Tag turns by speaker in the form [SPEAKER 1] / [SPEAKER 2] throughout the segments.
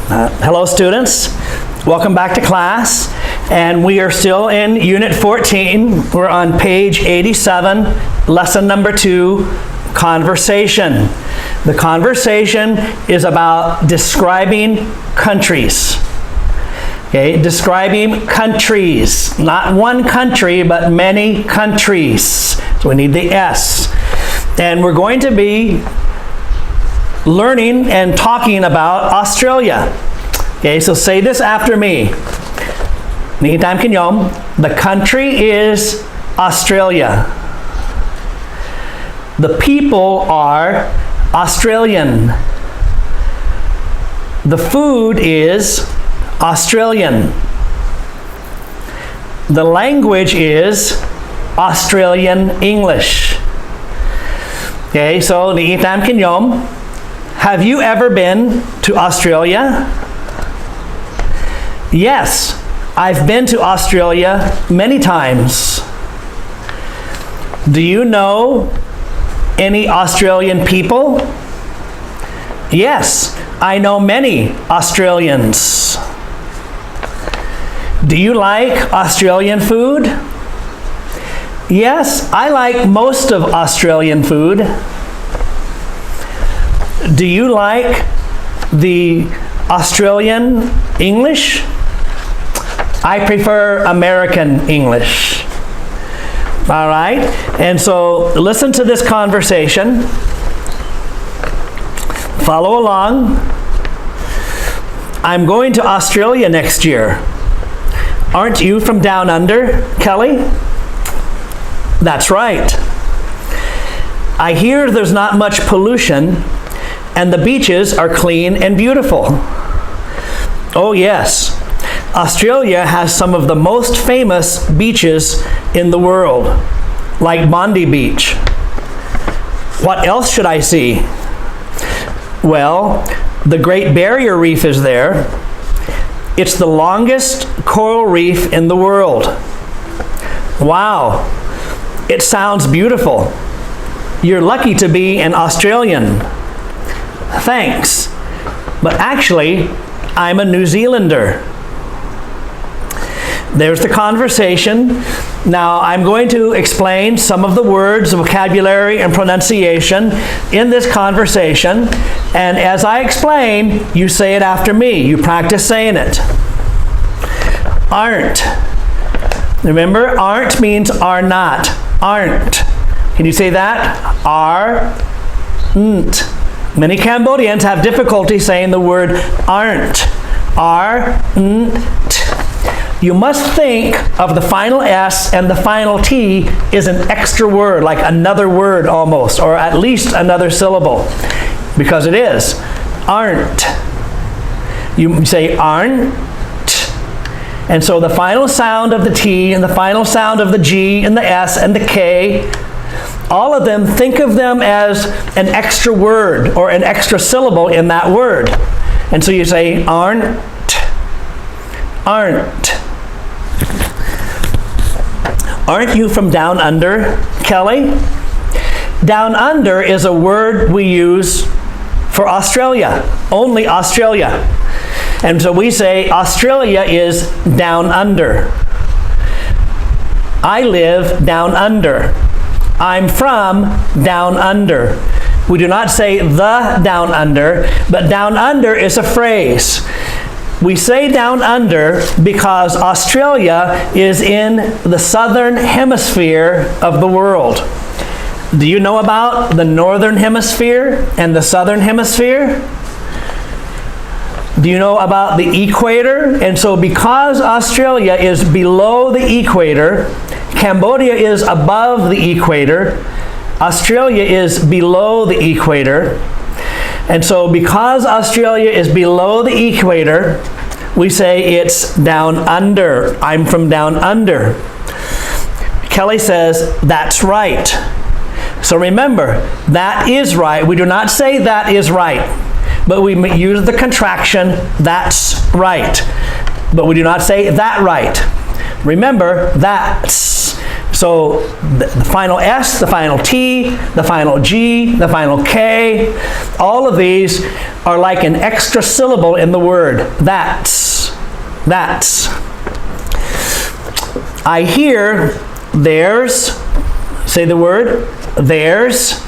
[SPEAKER 1] Hello students, welcome back to class, and we are still in Unit 14. We're on page 87, lesson number 2, conversation. The conversation is about describing countries. Okay, describing countries, not one country, but many countries. So we need the S. And we're going to be learning and talking about Australia. Okay, so say this after me. The country is Australia. The people are Australian. The food is Australian. The language is Australian English. Okay, so have you ever been to Australia? Yes, I've been to Australia many times. Do you know any Australian people? Yes, I know many Australians. Do you like Australian food? Yes, I like most of Australian food. Do you like the Australian English? I prefer American English. All right, and so listen to this conversation. Follow along. I'm going to Australia next year. Aren't you from down under, Kelly? That's right. I hear there's not much pollution and the beaches are clean and beautiful. Oh yes, Australia has some of the most famous beaches in the world, like Bondi Beach. What else should I see? Well, the Great Barrier Reef is there. It's the longest coral reef in the world. Wow, it sounds beautiful. You're lucky to be an Australian. Thanks, but actually, I'm a New Zealander. There's the conversation. Now, I'm going to explain some of the words, vocabulary, and pronunciation in this conversation. And as I explain, you say it after me. You practice saying it. Aren't. Remember, aren't means are not. Aren't. Can you say that? Are-n't. Many Cambodians have difficulty saying the word aren't. Are-n't. You must think of the final S and the final T is an extra word, like another word almost, or at least another syllable, because it is. Aren't. You say aren't. And so the final sound of the T and the final sound of the G and the S and the K, all of them, think of them as an extra word or an extra syllable in that word. And so you say aren't, aren't. Aren't you from down under, Kelly? Down under is a word we use for Australia, only Australia. And so we say Australia is down under. I live down under. I'm from down under. We do not say the down under, but down under is a phrase. We say down under because Australia is in the southern hemisphere of the world. Do you know about the northern hemisphere and the southern hemisphere? Do you know about the equator? And so because Australia is below the equator, Cambodia is above the equator, Australia is below the equator, and so because Australia is below the equator, we say it's down under. I'm from down under. Kelly says, that's right. So remember, that is right. We do not say that is right, but we use the contraction, that's right. But we do not say that right. Remember, that's. So the final S, the final T, the final G, the final K, All of these are like an extra syllable in the word. That's. I hear there's, say the word, there's,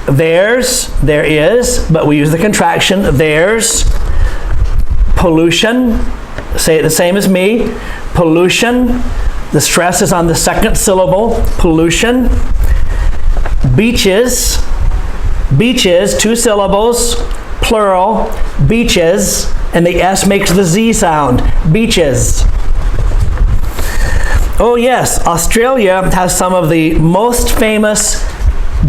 [SPEAKER 1] there is, but we use the contraction, there's pollution. Say it the same as me, pollution. The stress is on the second syllable, pollution. Beaches, 2 syllables, plural, beaches, and the S makes the Z sound, beaches. Oh yes, Australia has some of the most famous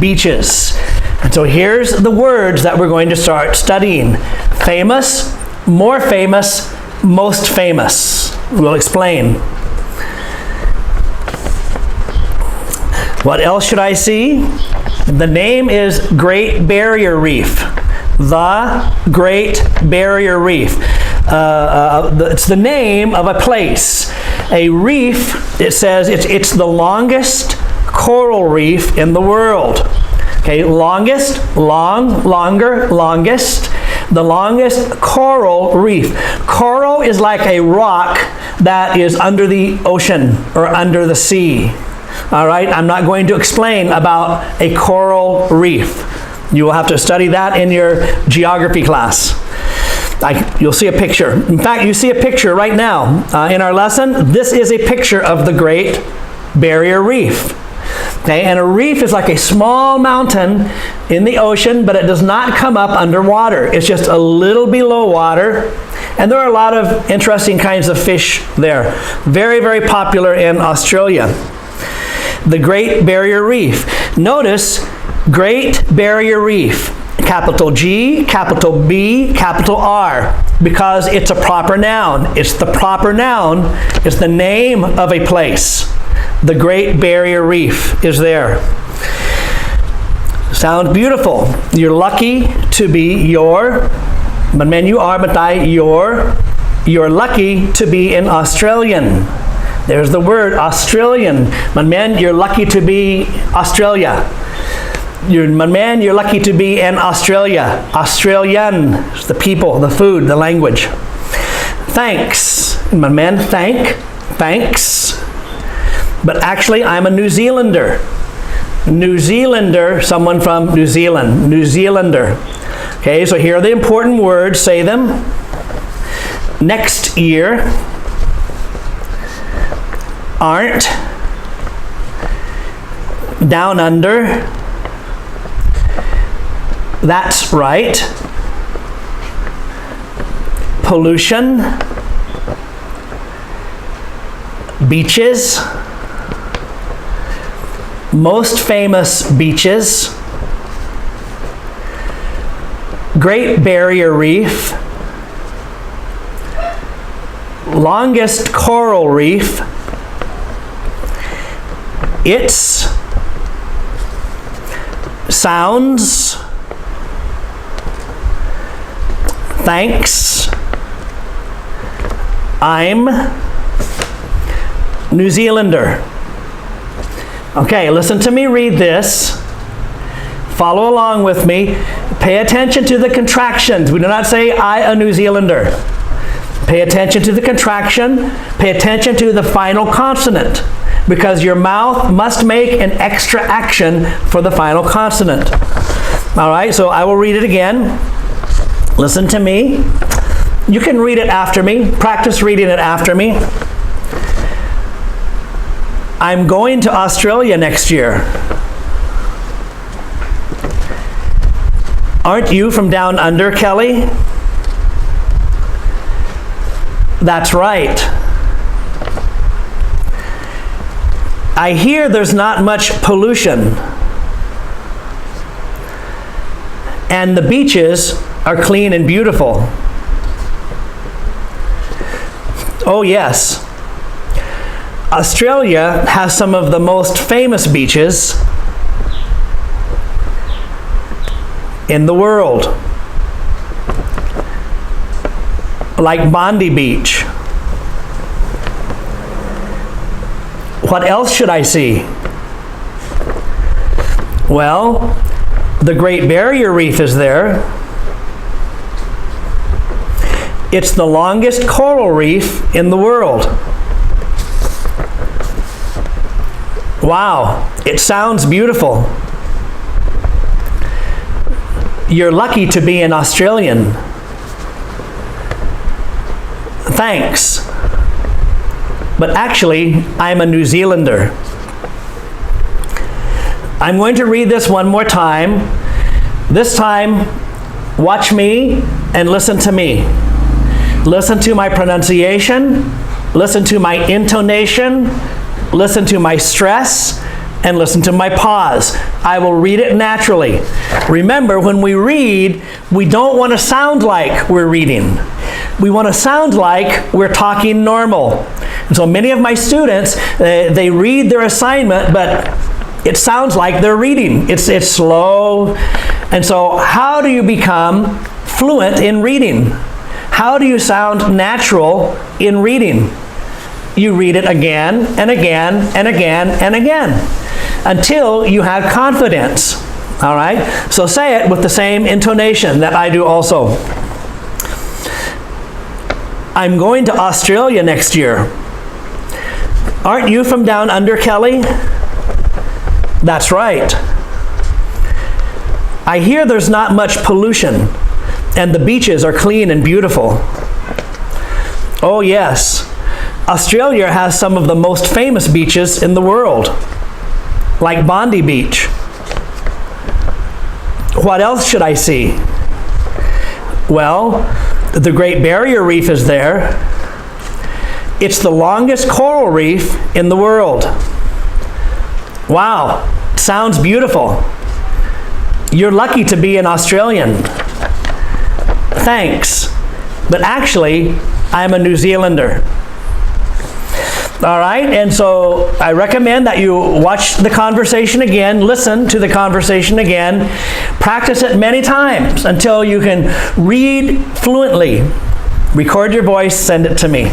[SPEAKER 1] beaches. And so here's the words that we're going to start studying. Famous, more famous, most famous. We'll explain. What else should I see? The name is Great Barrier Reef. The Great Barrier Reef. It's the name of a place. A reef, it says it's the longest coral reef in the world. Okay, longest, longer, longest. The longest coral reef. Coral is like a rock that is under the ocean or under the sea. All right, I'm not going to explain about a coral reef. You will have to study that in your geography class. You'll see a picture. In fact, you see a picture right now in our lesson. This is a picture of the Great Barrier Reef. Okay, and a reef is like a small mountain in the ocean, but it does not come up underwater. It's just a little below water, and there are a lot of interesting kinds of fish there. Very, very popular in Australia. The Great Barrier Reef. Notice, Great Barrier Reef. Capital G, capital B, capital R, because it's a proper noun. It's the proper noun. It's the name of a place. The Great Barrier Reef is there. Sounds beautiful. You're lucky to be you're lucky to be in Australian. There's the word Australian. You're lucky to be Australia. You're lucky to be in Australia. Australian, the people, the food, the language. Thanks. Thanks. But actually, I'm a New Zealander. Someone from New Zealand. New Zealander. Okay, so here are the important words. Say them. Next year. Aren't. Down under. That's right. Pollution. Beaches. Most famous beaches. Great Barrier Reef. Longest coral reef. Its sounds. Thanks. I'm New Zealander. Okay, listen to me read this. Follow along with me. Pay attention to the contractions. We do not say, I, a New Zealander. Pay attention to the contraction. Pay attention to the final consonant, because your mouth must make an extra action for the final consonant. All right, so I will read it again. Listen to me. You can read it after me. Practice reading it after me. I'm going to Australia next year. Aren't you from down under, Kelly? That's right. I hear there's not much pollution. And the beaches are clean and beautiful. Oh yes. Australia has some of the most famous beaches in the world, like Bondi Beach. What else should I see? Well, The Great Barrier Reef is there. It's the longest coral reef in the world. Wow, it sounds beautiful. You're lucky to be an Australian. Thanks. But actually, I'm a New Zealander. I'm going to read this one more time. This time, watch me and listen to me. Listen to my pronunciation, listen to my intonation, listen to my stress, and listen to my pause. I will read it naturally. Remember, when we read, we don't want to sound like we're reading. We want to sound like we're talking normal. And so many of my students, they read their assignment, but it sounds like they're reading. It's slow. And so how do you become fluent in reading? How do you sound natural in reading? You read it again and again and again and again until you have confidence. All right? So say it with the same intonation that I do also. I'm going to Australia next year. Aren't you from down under, Kelly? That's right. I hear there's not much pollution and the beaches are clean and beautiful. Oh yes, Australia has some of the most famous beaches in the world, like Bondi Beach. What else should I see? Well, the Great Barrier Reef is there. It's the longest coral reef in the world. Wow, sounds beautiful. You're lucky to be an Australian. Thanks, but actually, I'm a New Zealander. All right, and so I recommend that you watch the conversation again, listen to the conversation again, practice it many times until you can read fluently. Record your voice, send it to me.